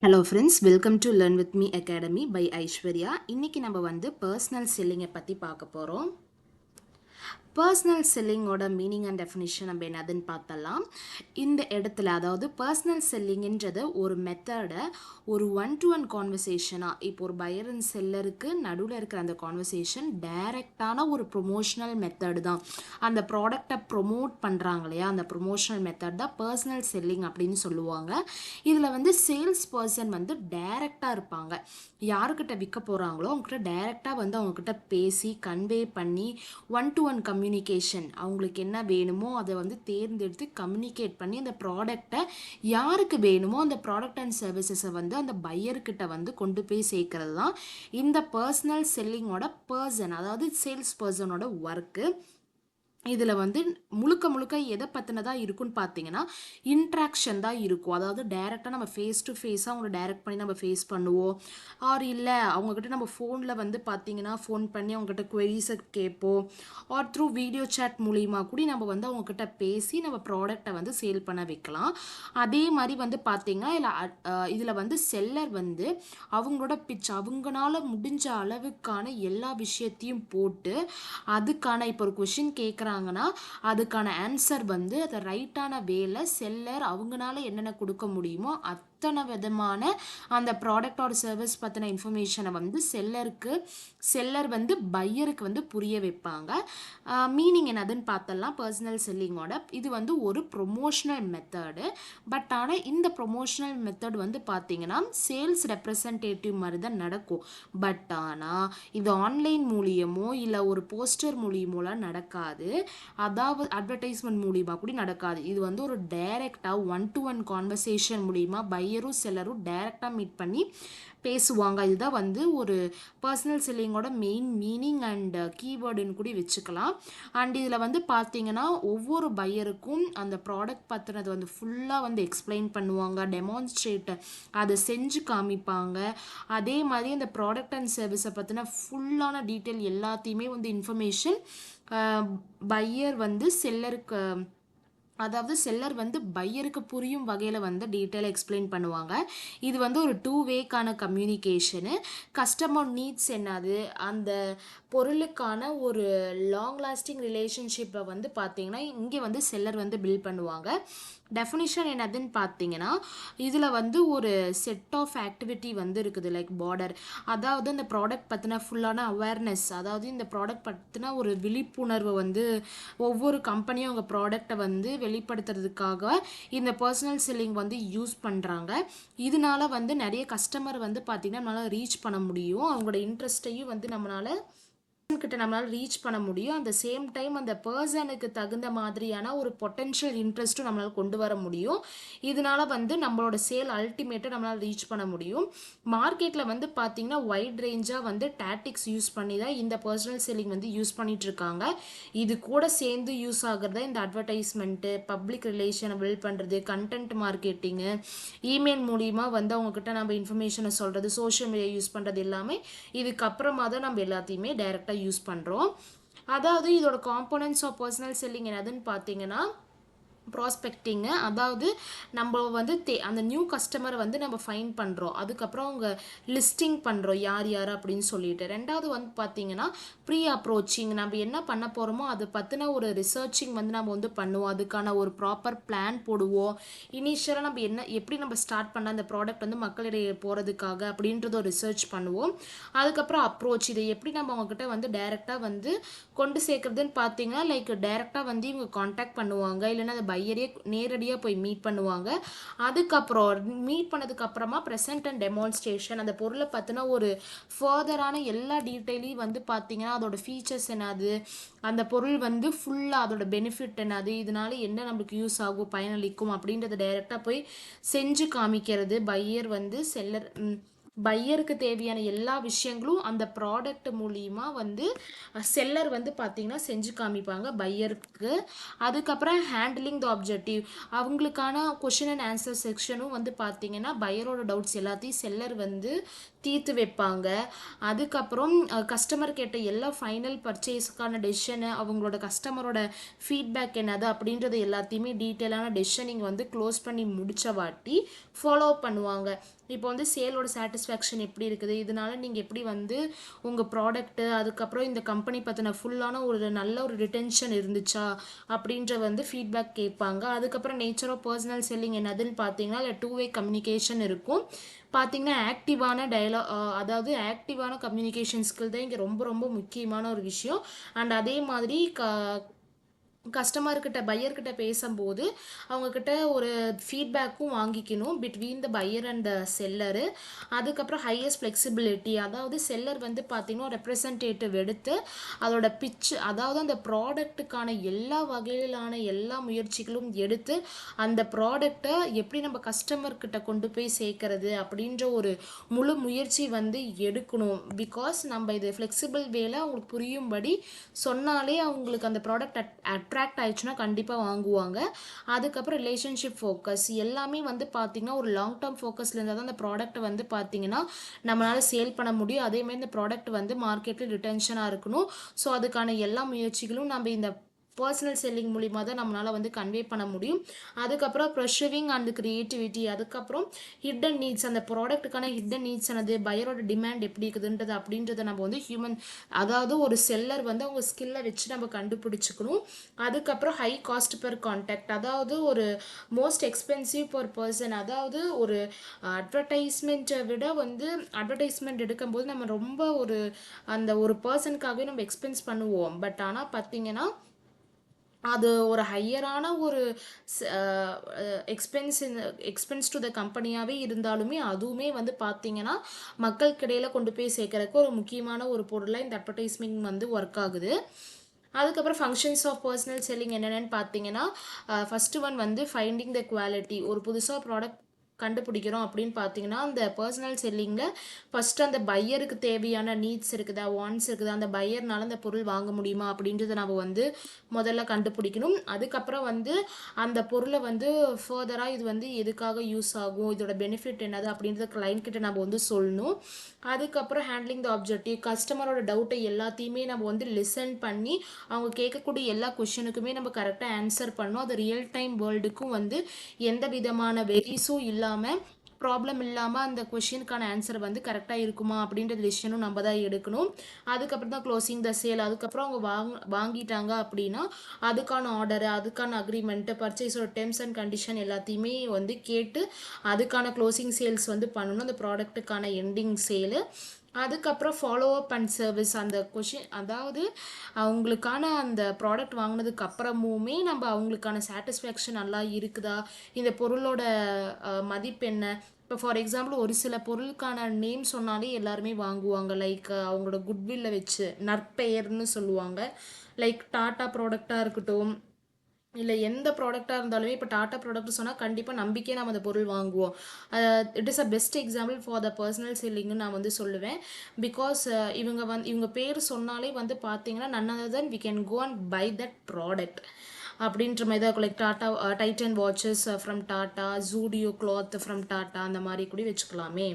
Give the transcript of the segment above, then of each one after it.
Hello friends, welcome to learn with me academy by Aishwarya. இன்னைக்கு நம்ம personal செல்லிங்கை பற்றி பார்க்க போகிறோம். பர்சனல் செல்லிங்கோட மீனிங் அண்ட் டெஃபினிஷன் நம்ம என்னதுன்னு பார்த்தலாம். இந்த இடத்துல அதாவது பர்சனல் செல்லிங்கன்றது ஒரு மெத்தடை ஒரு ஒன் டு ஒன் கான்வர்சேஷனாக, இப்போ ஒரு பையர் அண்ட் செல்லருக்கு நடுவில் இருக்கிற அந்த கான்வர்சேஷன் டைரெக்டான ஒரு ப்ரொமோஷனல் மெத்தடு தான். அந்த ப்ராடக்டை ப்ரொமோட் பண்ணுறாங்க இல்லையா, அந்த ப்ரொமோஷனல் மெத்தட் தான் பர்சனல் செல்லிங் அப்படின்னு சொல்லுவாங்க. இதில் சேல்ஸ் பர்சன் டைரெக்டாக இருப்பாங்க. யாருக்கிட்ட விற்க போகிறாங்களோ அவங்ககிட்ட டைரெக்டாக அவங்கக்கிட்ட பேசி கன்வே பண்ணி ஒன் டு ஒன் கம்யூனிகேஷன், அவங்களுக்கு என்ன வேணுமோ அதை தேர்ந்தெடுத்து கம்யூனிகேட் பண்ணி அந்த ப்ராடக்டை யாருக்கு வேணுமோ அந்த ப்ராடக்ட் அண்ட் சர்வீசஸை அந்த பையர்கிட்ட கொண்டு போய் சேர்க்கறது தான் இந்த பர்சனல் செல்லிங்கோட பர்சன், அதாவது சேல்ஸ் பர்சனோட ஒர்க்கு. இதில் முழுக்க முழுக்க எதை பற்றினதாக இருக்குன்னு பார்த்தீங்கன்னா இன்ட்ராக்ஷன் தான் இருக்கும். அதாவது டைரெக்டாக நம்ம ஃபேஸ் டு ஃபேஸாக அவங்கள டைரக்ட் பண்ணி நம்ம ஃபேஸ் பண்ணுவோம். ஆர் இல்லை அவங்கக்கிட்ட நம்ம ஃபோனில் பார்த்தீங்கன்னா ஃபோன் பண்ணி அவங்ககிட்ட குவெரிஸை கேட்போம். ஆர் த்ரூ வீடியோ சேட் மூலிமா கூட நம்ம அவங்கக்கிட்ட பேசி நம்ம ப்ராடக்டை சேல் பண்ண வைக்கலாம். அதே மாதிரி பார்த்தீங்கன்னா இதில் செல்லர் அவங்களோட பிச் அவங்களால முடிஞ்ச அளவுக்கான எல்லா விஷயத்தையும் போட்டு அதுக்கான இப்போ ஒரு கொஷின் கேட்குறாங்க, அதுக்கான ஆன்சர் அதை ரைட்டான வேல செல்லர் அவங்களால என்னென்ன கொடுக்க முடியுமோ அத்தனை விதமான அந்த ப்ராடக்டோட சர்வீஸ் பற்றின இன்ஃபர்மேஷனை செல்லர் பையருக்கு புரிய வைப்பாங்க. மீனிங் என்னதுன்னு பார்த்தலாம். பர்சனல் செல்லிங்கோட இது ஒரு ப்ரொமோஷனல் மெத்தடு. பட் ஆனால் இந்த ப்ரொமோஷனல் மெத்தட் பார்த்தீங்கன்னா சேல்ஸ் ரெப்ரசன்டேட்டிவ் மாதிரி தான் நடக்கும். பட் ஆனால் இது ஆன்லைன் மூலியமோ இல்லை ஒரு போஸ்டர் மூலியமோலாம் நடக்காது. அதாவது அட்வர்டைஸ்மெண்ட் மூலியமாக கூட நடக்காது. இது ஒரு டைரெக்டாக ஒன் டு ஒன் கான்வர்சேஷன் மூலிமா பையரும் செல்லரும் டைரெக்டாக மீட் பண்ணி பேசுவாங்க. இதுதான் ஒரு பர்சனல் செல்லிங்கோட மெயின் மீனிங் அண்ட் கீவேர்டுன்னு கூட வச்சுக்கலாம். அண்ட் இதில் பார்த்தீங்கன்னா ஒவ்வொரு பையருக்கும் அந்த ப்ராடக்ட் பற்றினது ஃபுல்லாக எக்ஸ்பிளைன் பண்ணுவாங்க, டெமான்ஸ்ட்ரேட் அதை செஞ்சு காமிப்பாங்க. அதே மாதிரி அந்த ப்ராடக்ட் அண்ட் சர்வீஸை பற்றின ஃபுல்லான டீட்டெயில் எல்லாத்தையுமே இன்ஃபர்மேஷன் பையர் செல்லருக்கு, அதாவது செல்லர் பையருக்கு புரியும் வகையில் டீட்டெயிலாக எக்ஸ்பிளைன் பண்ணுவாங்க. இது ஒரு டூ வேக்கான கம்யூனிகேஷனு. கஸ்டமர் நீட்ஸ் என்னது, அந்த பொருளுக்கான ஒரு லாங் லாஸ்டிங் ரிலேஷன்ஷிப்பை பார்த்தீங்கன்னா இங்கே செல்லர் பில்ட் பண்ணுவாங்க. டெஃபினிஷன் என்னதுன்னு பார்த்தீங்கன்னா இதில் ஒரு செட் ஆஃப் ஆக்டிவிட்டி இருக்குது லைக் பார்டர். அதாவது இந்த ப்ராடக்ட் பற்றின ஃபுல்லான அவேர்னஸ், அதாவது இந்த ப்ராடக்ட் பற்றின ஒரு விழிப்புணர்வு ஒவ்வொரு கம்பெனியும் அவங்க ப்ராடக்டை வெளிப்படுத்துறதுக்காக இந்த பர்சனல் செல்லிங் யூஸ் பண்ணுறாங்க. இதனால நிறைய கஸ்டமர் பார்த்தீங்கன்னா நம்மளால் ரீச் பண்ண முடியும். அவங்களோட இன்ட்ரெஸ்ட்டையும் நம்மளால் கிட்ட நம்மளால் ரீச் பண்ண முடியும். அந்த சேம் டைம் அந்த பர்சனுக்கு தகுந்த மாதிரியான ஒரு பொட்டென்ஷியல் இன்ட்ரெஸ்ட்டும் நம்மளால் கொண்டு வர முடியும். இதனால நம்மளோட சேல் அல்டிமேட்டாக நம்மளால் ரீச் பண்ண முடியும். மார்க்கெட்டில் பார்த்தீங்கன்னா வைட் ரேஞ்சாக டாக்டிக்ஸ் யூஸ் பண்ணி தான் இந்த பர்சனல் செல்லிங் யூஸ் பண்ணிட்டு இருக்காங்க. இது கூட சேர்ந்து யூஸ் ஆகிறத இந்த அட்வர்டைஸ்மெண்ட்டு, பப்ளிக் ரிலேஷனை பில்ட் பண்ணுறது, கண்டென்ட் மார்க்கெட்டிங்கு, இமெயில் மூலிமா அவங்கக்கிட்ட நம்ம இன்ஃபர்மேஷனை சொல்கிறது, சோஷியல் மீடியா யூஸ் பண்ணுறது எல்லாமே இதுக்கப்புறமா தான் நம்ம எல்லாத்தையுமே டைரெக்டாக யூஸ் பண்ணுறோம். அதாவது இதோட காம்போனன்ட்ஸ் ஆஃப் பர்சனல் செல்லிங் என்னதுன்னு பார்த்தீங்கன்னா ப்ராஸ்பெக்டிங்கு, அதாவது நம்ம அந்த நியூ கஸ்டமரை நம்ம ஃபைன் பண்ணுறோம், அதுக்கப்புறம் அவங்க லிஸ்டிங் பண்ணுறோம் யார் யார் அப்படின்னு சொல்லிட்டு. ரெண்டாவது பார்த்தீங்கன்னா ப்ரீ அப்ரோச்சிங், நம்ம என்ன பண்ண போகிறோமோ அதை பற்றின ஒரு ரிசர்ச்சிங் நம்ம பண்ணுவோம். அதுக்கான ஒரு ப்ராப்பர் பிளான் போடுவோம். இனிஷியலாக நம்ம எப்படி நம்ம ஸ்டார்ட் பண்ண அந்த ப்ராடக்ட் மக்களிடையே போகிறதுக்காக அப்படின்றத ஒரு ரிசர்ச் பண்ணுவோம். அதுக்கப்புறம் அப்ரோச், இதை எப்படி நம்ம அவங்ககிட்ட டைரெக்டாக கொண்டு சேர்க்குறதுன்னு பார்த்தீங்கன்னா லைக் டைரெக்டாக இவங்க காண்டாக்ட் பண்ணுவாங்க, இல்லைன்னா அந்த பையரே நேரடியாக போய் மீட் பண்ணுவாங்க. அதுக்கப்புறம் மீட் பண்ணதுக்கப்புறமா ப்ரெசென்ட் அண்ட் டெமான்ஸ்ட்ரேஷன், அந்த பொருளை பற்றின ஒரு ஃபர்தரான எல்லா டீட்டெயிலையும் பார்த்தீங்கன்னா அதோட ஃபீச்சர்ஸ் என்னது, அந்த பொருள் ஃபுல்லாக அதோட பெனிஃபிட் என்னது, இதனால என்ன நம்மளுக்கு யூஸ் ஆகும், பயனளிக்கும் அப்படின்றத டைரெக்டாக போய் செஞ்சு காமிக்கிறது. செல்லர் பையருக்கு தேவையான எல்லா விஷயங்களும் அந்த ப்ராடக்ட் மூலிமா செல்லர் பார்த்தீங்கன்னா செஞ்சு காமிப்பாங்க பையருக்கு. அதுக்கப்புறம் ஹேண்டிலிங் த ஆப்ஜெக்டிவ், அவங்களுக்கான கொஷின் அண்ட் ஆன்சர் செக்ஷனும் பார்த்தீங்கன்னா பையரோட டவுட்ஸ் எல்லாத்தையும் செல்லர் தீர்த்து வைப்பாங்க. அதுக்கப்புறம் கஸ்டமர் கேட்ட எல்லா ஃபைனல் பர்ச்சேஸுக்கான டெசிஷனு, அவங்களோட கஸ்டமரோட ஃபீட்பேக் என்னது அப்படின்றது எல்லாத்தையுமே டீட்டெயிலான டெசிஷனிங் க்ளோஸ் பண்ணி முடித்த வாட்டி ஃபாலோ பண்ணுவாங்க. இப்போ வந்து சேலோட சாட்டிஸ்ஃபேக்ஷன் எப்படி இருக்குது, இதனால நீங்கள் எப்படி வந்து உங்கள் ப்ராடக்ட்டு அதுக்கப்புறம் இந்த கம்பெனி பற்றின ஃபுல்லான ஒரு நல்ல ஒரு ரிட்டென்ஷன் இருந்துச்சா அப்படின்ற வந்து ஃபீட்பேக் கேட்பாங்க. அதுக்கப்புறம் நேச்சர் ஆஃப் பர்சனல் செல்லிங் என்னதுன்னு பார்த்தீங்கன்னா இல்லை 2 வே கம்யூனிகேஷன் இருக்கும். பார்த்தீங்கன்னா ஆக்டிவான அதாவது ஆக்டிவான கம்யூனிகேஷன் ஸ்கில் தான் இங்கே ரொம்ப ரொம்ப முக்கியமான ஒரு விஷயம். அண்ட் அதே மாதிரி கஸ்டமர்கிட்ட பையர்கிட்ட பேசும்போது அவங்கக்கிட்ட ஒரு ஃபீட்பேக்கும் வாங்கிக்கணும் between the pier and the seller. அதுக்கப்புறம் ஹையஸ்ட் ஃப்ளெக்சிபிலிட்டி, அதாவது செல்லர் வந்து பார்த்திங்கன்னா ரெப்ரசன்டேட்டிவ் எடுத்து அதோட பிச், அதாவது அந்த ப்ராடக்ட்டுக்கான எல்லா வகையிலான எல்லா முயற்சிகளும் எடுத்து அந்த ப்ராடக்டை எப்படி நம்ம கஸ்டமர்கிட்ட கொண்டு போய் சேர்க்கறது அப்படின்ற ஒரு முழு முயற்சி வந்து எடுக்கணும். பிகாஸ் நம்ம இது ஃப்ளெக்சிபிள் வேலை அவங்களுக்கு புரியும்படி சொன்னாலே அவங்களுக்கு அந்த ப்ராடக்ட் அட்ராக்ட் ஆயிடுச்சுன்னா கண்டிப்பாக வாங்குவாங்க. அதுக்கப்புறம் ரிலேஷன்ஷிப் ஃபோக்கஸ் எல்லாமே வந்து பார்த்திங்கன்னா ஒரு லாங் டேர்ம் ஃபோக்கஸில் இருந்தால் தான் அந்த ப்ராடக்ட்டை வந்து பார்த்திங்கன்னா நம்மளால் சேல் பண்ண முடியும். அதேமாதிரி இந்த ப்ராடக்ட் வந்து மார்க்கெட்டில் ரிட்டென்ஷனாக இருக்கணும். ஸோ அதுக்கான எல்லா முயற்சிகளும் நம்ம இந்த பர்சனல் செல்லிங் மூலிமா தான் நம்மளால் வந்து கன்வே பண்ண முடியும். அதுக்கப்புறம் ப்ரெஷரிங் அண்ட் க்ரியேட்டிவிட்டி, அதுக்கப்புறம் ஹிட்டன் நீட்ஸ், அந்த ப்ராடக்ட்டுக்கான ஹிட்டன் நீட்ஸ் ஆனது பையரோட டிமாண்ட் எப்படி இருக்குதுன்றது அப்படின்றத நம்ம வந்து அதாவது ஒரு செல்லர் வந்து அவங்க ஸ்கில்லை வச்சு நம்ம கண்டுபிடிச்சிக்கணும். அதுக்கப்புறம் ஹை காஸ்ட் பெர் கான்டாக்ட், அதாவது ஒரு மோஸ்ட் எக்ஸ்பென்சிவ் பர் பர்சன், அதாவது ஒரு அட்வர்டைஸ்மெண்ட்டை விட வந்து அட்வர்டைஸ்மெண்ட் எடுக்கும்போது நம்ம ரொம்ப அந்த ஒரு பர்சனுக்காகவே நம்ம எக்ஸ்பென்ஸ் பண்ணுவோம். பட் ஆனால் பார்த்தீங்கன்னா அது ஒரு ஹையரான ஒரு எக்ஸ்பென்ஸ் டு த கம்பெனியாகவே இருந்தாலுமே அதுவுமே வந்து பார்த்தீங்கன்னா மக்களுக்கிடையில் கொண்டு போய் சேர்க்கறதுக்கு ஒரு முக்கியமான ஒரு பொருளாக இந்த அட்வர்டைஸ்மெண்ட் வந்து ஒர்க் ஆகுது. அதுக்கப்புறம் ஃபங்க்ஷன்ஸ் ஆஃப் பர்சனல் செல்லிங் என்னென்னு பார்த்தீங்கன்னா ஃபஸ்ட்டு ஒன் வந்து ஃபைண்டிங் த குவாலிட்டி. ஒரு புதுசாக ப்ராடக்ட் கண்டுபிடிக்கிறோம் அப்படின்னு பார்த்தீங்கன்னா அந்த பர்சனல் செல்லிங்கில் ஃபஸ்ட்டு அந்த பையருக்கு தேவையான நீட்ஸ் இருக்குதா, வாண்ட்ஸ் இருக்குதா, அந்த பையர்னால அந்த பொருள் வாங்க முடியுமா அப்படின்றத நம்ம வந்து முதல்ல கண்டுபிடிக்கணும். அதுக்கப்புறம் வந்து அந்த பொருளை வந்து ஃபர்தராக இது வந்து எதுக்காக யூஸ் ஆகும், இதோட பெனிஃபிட் என்னது அப்படின்றத கிளைண்ட் கிட்ட நம்ம வந்து சொல்லணும். அதுக்கப்புறம் ஹேண்ட்லிங் த ஆப்ஜெக்டிவ், கஸ்டமரோட டவுட்டை எல்லாத்தையுமே நம்ம வந்து லிசன் பண்ணி அவங்க கேட்கக்கூடிய எல்லா கொஷனுக்குமே நம்ம கரெக்டாக ஆன்சர் பண்ணணும். அது ரியல் டைம் வேர்ல்டுக்கும் வந்து எந்த விதமான வெரிஸும் இல்லாமல் ப்ராப்ளம் இல்லாமல் அந்த கொஷினுக்கான ஆன்சர் வந்து கரெக்டாக இருக்குமா அப்படின்ற டெசிஷனும் நம்ம தான் எடுக்கணும். அதுக்கப்புறம் தான் க்ளோசிங் த சேல். அதுக்கப்புறம் அவங்க வாங்கிட்டாங்க அப்படின்னா அதுக்கான ஆர்டரு, அதுக்கான அக்ரிமெண்ட்டு, பர்ச்சேஸோட டெர்ம்ஸ் அண்ட் கண்டிஷன் எல்லாத்தையுமே வந்து கேட்டு அதுக்கான க்ளோசிங் சேல்ஸ் வந்து பண்ணணும், அந்த ப்ராடக்ட்டுக்கான எண்டிங் சேலு. அதுக்கப்புறம் ஃபாலோ அப் அண்ட் சர்வீஸ், அந்த அதாவது அவங்களுக்கான அந்த ப்ராடக்ட் வாங்கினதுக்கு அப்புறமுமே நம்ம அவங்களுக்கான சாட்டிஸ்ஃபேக்ஷன் நல்லா இருக்குதா, இந்த பொருளோட மதிப்பு என்ன. இப்போ ஃபார் எக்ஸாம்பிள் ஒரு சில பொருளுக்கான நேம் சொன்னாலே எல்லாருமே வாங்குவாங்க. லைக் அவங்களோட குட்வில்லை வச்சு நற்பெயர்னு சொல்லுவாங்க. லைக் டாட்டா ப்ராடக்டாக இருக்கட்டும், இல்லை எந்த ப்ராடக்டாக இருந்தாலுமே இப்போ டாட்டா ப்ராடக்ட் சொன்னால் கண்டிப்பாக நம்பிக்கையாக நம்ம அந்த பொருள் வாங்குவோம். It is a best example for the personal செல்லிங்னு நான் வந்து சொல்லுவேன். பிகாஸ் இவங்க பேர் சொன்னாலே வந்து பார்த்தீங்கன்னா none other than we can go and buy that product அப்படின்ற மாதிரி தான் இருக்கும். Like Tata Titan watches from Tata, Zudio cloth from Tata, அந்த மாதிரி கூட வச்சுக்கலாமே.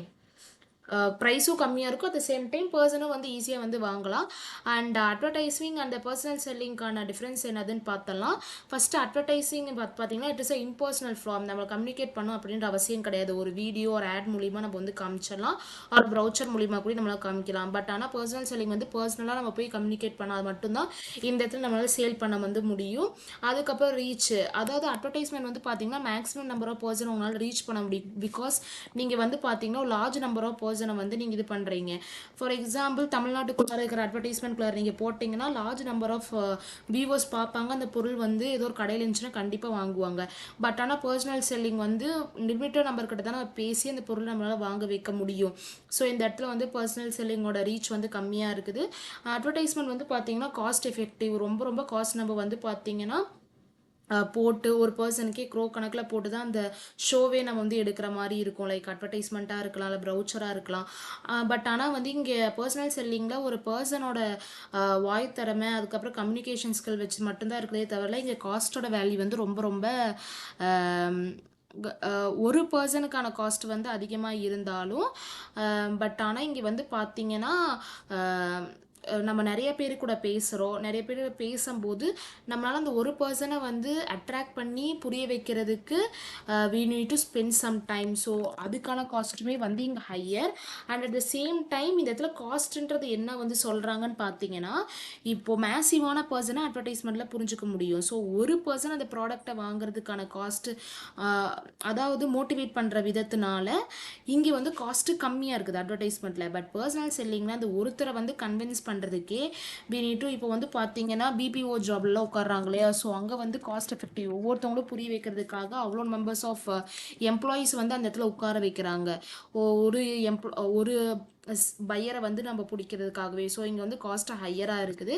ப்ரைஸும் கம்மியாக இருக்கும், அட் த சேம் டைம் பர்சனும் வந்து ஈஸியாக வந்து வாங்கலாம். அண்ட் அட்வர்டைஸிங் அண்ட் பர்சனல் செல்லிங்கான டிஃப்ரென்ஸ் என்னதுன்னு பார்த்தலாம். ஃபஸ்ட்டு அட்வர்டைஸிங் பார்த்தீங்கன்னா it is a impersonal form. நம்ம கம்யூனிகேட் பண்ணோம் அப்படின்ற அவசியம் கிடையாது. ஒரு வீடியோ ஒரு ஆட் மூலிமா நம்ம வந்து காமிச்சிடலாம், ஒரு ப்ரௌச்சர் மூலிமா கூட நம்மளால் காமிக்கலாம். பட் ஆனால் பர்சனல் செல்லிங் வந்து பர்சனலாக நம்ம போய் கம்யூனிகேட் பண்ணால் மட்டும்தான் இந்த இடத்துல நம்மளால் சேல் பண்ண வந்து முடியும். அதுக்கப்புறம் ரீச், அதாவது அட்வர்டைஸ்மெண்ட் வந்து பார்த்தீங்கன்னா மேக்ஸிமம் நம்பர் ஆஃப் பர்சன் உங்களால் ரீச் பண்ண முடியும். பிகாஸ் நீங்கள் வந்து பார்த்தீங்கன்னா ஒரு லார்ஜ் நம்பர் ஆஃப் பர்சனை வந்து நீங்கள் இது பண்ணுறீங்க. ஃபார் எக்ஸாம்பிள் தமிழ்நாட்டுக்குள்ளே இருக்கிற அட்வர்டைஸ்மெண்ட்குள்ளே நீங்கள் போட்டிங்கன்னா லார்ஜ் நம்பர் ஆஃப் வியூவர்ஸ் பார்ப்பாங்க. அந்த பொருள் வந்து ஏதோ ஒரு கடையில் இருந்துச்சுன்னா கண்டிப்பாக வாங்குவாங்க. பட் ஆனால் பர்சனல் செல்லிங் வந்து லிமிட்டட் நம்பர் கிட்ட தான் நம்ம பேசி அந்த பொருள் நம்மளால் வாங்க வைக்க முடியும். ஸோ இந்த இடத்துல வந்து பர்சனல் செல்லிங்கோட ரீச் வந்து கம்மியாக இருக்குது. அட்வர்டைஸ்மெண்ட் வந்து பார்த்தீங்கன்னா காஸ்ட் எஃபெக்டிவ், ரொம்ப ரொம்ப காஸ்ட் நம்ம வந்து பார்த்தீங்கன்னா போட்டு ஒரு பர்சனுக்கே கணக்கில் போட்டு தான் அந்த ஷோவே நம்ம வந்து எடுக்கிற மாதிரி இருக்கும். லைக் அட்வர்டைஸ்மெண்ட்டாக இருக்கலாம், இல்லை ப்ரௌச்சராக இருக்கலாம். பட் ஆனால் வந்து இங்கே பர்சனல் செல்லிங்கில் ஒரு பர்சனோட வாய் திறமை அதுக்கப்புறம் கம்யூனிகேஷன் ஸ்கில் வச்சு மட்டும்தான் இருக்கிறதே தவிர இங்கே காஸ்ட்டோட வேல்யூ வந்து ரொம்ப ரொம்ப ஒரு பர்சனுக்கான காஸ்ட் வந்து அதிகமாக இருந்தாலும் பட் ஆனால் இங்கே வந்து பார்த்தீங்கன்னா நம்ம நிறைய பேர் கூட பேசுகிறோம். நிறைய பேர் பேசும்போது நம்மளால் அந்த ஒரு பர்சனை வந்து அட்ராக்ட் பண்ணி புரிய வைக்கிறதுக்கு we need to spend some time. So அதுக்கான காஸ்ட்டுமே வந்து இங்கே higher. And at the same time இந்த இடத்துல காஸ்ட்ன்றது என்ன வந்து சொல்கிறாங்கன்னு பார்த்தீங்கன்னா, இப்போது மேசிவான பர்சனை அட்வர்டைஸ்மெண்ட்டில் புரிஞ்சுக்க முடியும். ஸோ ஒரு பர்சன் அந்த ப்ராடக்டை வாங்குறதுக்கான காஸ்ட்டு, அதாவது மோட்டிவேட் பண்ணுற விதத்தினால இங்கே வந்து காஸ்ட்டு கம்மியாக இருக்குது அட்வர்டைஸ்மெண்ட்டில். பட் பர்சனல் செல்லிங்னா அந்த ஒருத்தரை வந்து கன்வின்ஸ் பண்ணுறதுக்கே we need to, இப்போ வந்து பார்த்தீங்கன்னா பிபிஓ ஜாப்லாம் உட்கார்றாங்க இல்லையா, ஸோ அங்கே வந்து காஸ்ட் எஃபெக்டிவ் ஒவ்வொருத்தவங்களும் புரிய வைக்கிறதுக்காக அவ்வளோ மெம்பர்ஸ் ஆஃப் எம்ப்ளாயீஸ் வந்து அந்த இடத்துல உட்கார வைக்கிறாங்க. ஒரு ஒரு பையரை வந்து நம்ம பிடிக்கிறதுக்காகவே. ஸோ இங்கே வந்து காஸ்ட் ஹையராக இருக்குது.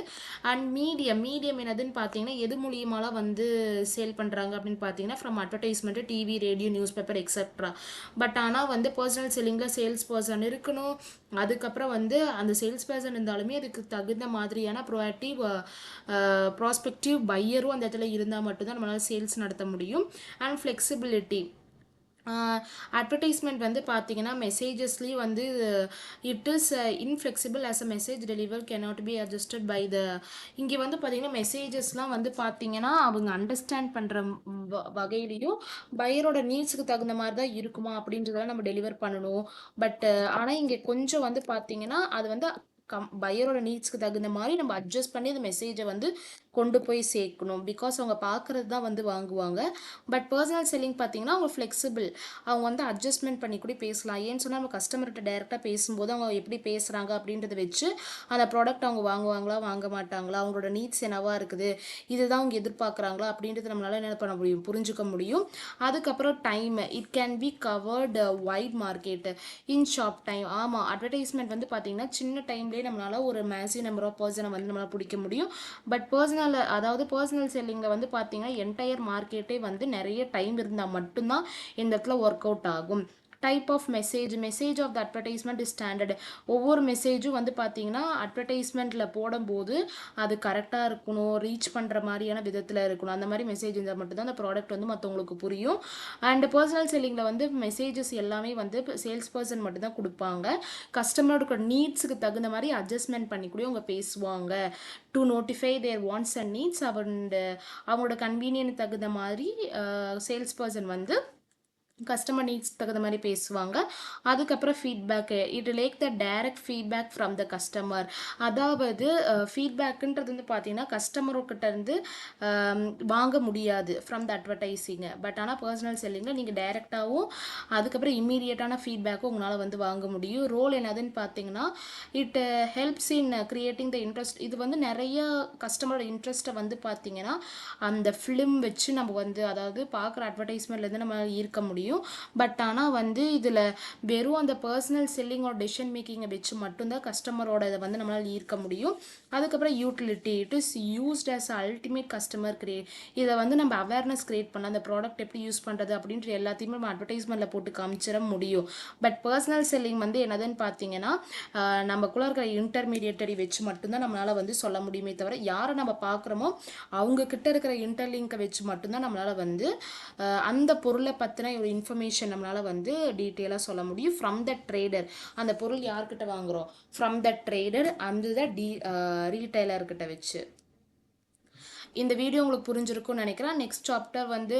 அண்ட் மீடியம் என்னதுன்னு பார்த்தீங்கன்னா எது மூலியமாலாம் வந்து சேல் பண்ணுறாங்க அப்படின்னு பார்த்தீங்கன்னா from advertisement, TV, radio, news paper etcetera. But ஆனால் வந்து பர்சனல் செல்லிங்கில் சேல்ஸ் பர்சன் இருக்கணும். அதுக்கப்புறம் வந்து அந்த சேல்ஸ் பர்சன் இருந்தாலுமே அதுக்கு தகுந்த மாதிரியான ப்ரோஆக்டிவ் ப்ராஸ்பெக்டிவ் பையரும் அந்த இடத்துல இருந்தால் மட்டும்தான் நம்மளால் சேல்ஸ் நடத்த முடியும். And flexibility. அட்வர்டைஸ்மெண்ட் வந்து பார்த்தீங்கன்னா மெசேஜஸ்லேயும் வந்து it is inflexible as a message deliver cannot be adjusted by the. இங்கே வந்து பார்த்தீங்கன்னா மெசேஜஸ்லாம் வந்து பார்த்தீங்கன்னா அவங்க அண்டர்ஸ்டாண்ட் பண்ணுற வகையிலையும் பையரோட நீட்ஸுக்கு தகுந்த மாதிரி தான் இருக்குமா அப்படின்றதெல்லாம் நம்ம டெலிவர் பண்ணணும். பட் ஆனால் இங்கே கொஞ்சம் வந்து பார்த்தீங்கன்னா அது வந்து பையரோட நீட்ஸ்க்கு தகுந்த மாதிரி நம்ம அட்ஜஸ்ட் பண்ணி அந்த மெசேஜை வந்து கொண்டு போய் சேர்க்கணும். பிகாஸ் அவங்க பார்க்குறது தான் வந்து வாங்குவாங்க. பட் பர்சனல் செல்லிங் பார்த்தீங்கன்னா அவங்க ஃப்ளெக்சிபிள், அவங்க வந்து அட்ஜஸ்ட்மெண்ட் பண்ணி கூட பேசலாம். ஏன்னு சொன்னால் நம்ம கஸ்டமர்கிட்ட டைரெக்டாக பேசும்போது அவங்க எப்படி பேசுகிறாங்க அப்படின்றத வச்சு அந்த ப்ராடக்ட் அவங்க வாங்குவாங்களா வாங்க மாட்டாங்களா, அவங்களோட நீட்ஸ் என்னவா இருக்குது, இதுதான் அவங்க எதிர்பார்க்குறாங்களா அப்படின்றது நம்மளால என்ன பண்ண முடியும், புரிஞ்சுக்க முடியும். அதுக்கப்புறம் time, it can be covered wide market in short time. ஆமாம், அட்வர்டைஸ்மெண்ட் வந்து பார்த்தீங்கன்னா சின்ன டைம்லேயே நம்மளால ஒரு மேசிவ் நம்பர் ஆஃப் பர்சனை வந்து நம்மளால் பிடிக்க முடியும். பட் அதாவது பர்சனல் செல்லிங்கில் வந்து பார்த்தீங்கன்னா என்டையர் மார்க்கெட்டே வந்து நிறைய டைம் இருந்தால் மட்டும்தான் இந்த இடத்துல ஒர்க் அவுட் ஆகும். Type of message of the advertisement is standard. ஒவ்வொரு மெசேஜும் வந்து பார்த்தீங்கன்னா அட்வர்டைஸ்மெண்ட்டில் போடும்போது அது கரெக்டாக இருக்கணும், ரீச் பண்ணுற மாதிரியான விதத்தில் இருக்கணும். அந்த மாதிரி மெசேஜ் இருந்தால் மட்டும்தான் அந்த ப்ராடக்ட் வந்து மற்றவங்களுக்கு புரியும். அண்ட் பர்சனல் செல்லிங்கில் வந்து மெசேஜஸ் எல்லாமே வந்து சேல்ஸ் பர்சன் மட்டும்தான் கொடுப்பாங்க. கஸ்டமரோட நீட்ஸுக்கு தகுந்த மாதிரி அட்ஜஸ்ட்மெண்ட் பண்ணி கூட அவங்க பேசுவாங்க. To notify their wants and needs. அவங்களோட கன்வீனியன்ட் தகுந்த மாதிரி சேல்ஸ் பர்சன் வந்து கஸ்டமர் நீட்ஸ் தகுந்த மாதிரி பேசுவாங்க. அதுக்கப்புறம் feedback, it lack the direct feedback from the customer. அதாவது ஃபீட்பேக்குன்றது வந்து பார்த்தீங்கன்னா கஸ்டமர்கிட்ட இருந்து வாங்க முடியாது ஃப்ரம் த அட்வர்டைஸிங்க. பட் ஆனால் பர்சனல் செல்லிங்கில் நீங்கள் டைரெக்டாகவும் அதுக்கப்புறம் இம்மீடியட்டான ஃபீட்பேக்கும் உங்களால் வந்து வாங்க முடியும். ரோல் என்னதுன்னு பார்த்தீங்கன்னா it helps in creating the interest. இது வந்து நிறைய கஸ்டமரோட இன்ட்ரெஸ்ட்டை வந்து பார்த்தீங்கன்னா அந்த ஃபிலிம் வச்சு நம்ம வந்து, அதாவது பார்க்குற அட்வர்டைஸ்மெண்ட்லேருந்து நம்ம ஈர்க்க முடியும். பட் ஆனால் வந்து இதில் வெறும் அந்த பர்சனல் செல்லிங்கோட டெசிஷன் மேக்கிங்கை வச்சு மட்டும்தான் கஸ்டமரோட இதை வந்து நம்மளால் ஈர்க்க முடியும். அதுக்கப்புறம் utility, it is used as ultimate customer create. இதை வந்து நம்ம அவேர்னஸ் கிரியேட் பண்ண அந்த ப்ராடக்ட் எப்படி யூஸ் பண்ணுறது அப்படின்ற எல்லாத்தையுமே நம்ம அட்வர்டைஸ்மெண்ட்டில் போட்டு காமிச்சிட முடியும். பட் பர்சனல் செல்லிங் வந்து என்னதுன்னு பார்த்தீங்கன்னா நமக்குள்ளே இருக்கிற இன்டர்மீடியேட்டரி வச்சு மட்டும்தான் நம்மளால் வந்து சொல்ல முடியுமே தவிர யாரை நம்ம பார்க்குறோமோ அவங்க கிட்ட இருக்கிற இன்டர்லிங்கை வச்சு மட்டும்தான் நம்மளால் வந்து அந்த பொருளை பற்றின ஒரு இன்ஃபர்மேஷன் நம்மளால் வந்து டீட்டெயிலாக சொல்ல முடியும். ஃப்ரம் த ட்ரேடர், அந்த பொருள் யார்கிட்ட வாங்குகிறோம், ஃப்ரம் த ட்ரேடர் அந்த ரீட்டைலர்கிட்ட வச்சு. இந்த வீடியோ உங்களுக்கு புரிஞ்சிருக்கும்னு நினைக்கிறேன். நெக்ஸ்ட் சாப்டர் வந்து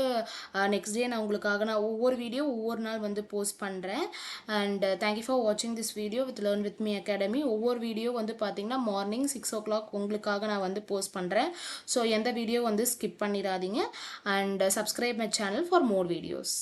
நெக்ஸ்ட் டே நான் உங்களுக்காக ஒவ்வொரு வீடியோ ஒவ்வொரு நாள் வந்து போஸ்ட் பண்ணுறேன். அண்ட் தேங்க்யூ ஃபார் வாட்சிங் this video with learn with me academy. ஒவ்வொரு வீடியோ வந்து பார்த்தீங்கன்னா மார்னிங் 6 o'clock உங்களுக்காக நான் வந்து போஸ்ட் பண்ணுறேன். ஸோ எந்த வீடியோ வந்து ஸ்கிப் பண்ணிடாதீங்க. And subscribe my channel for more videos.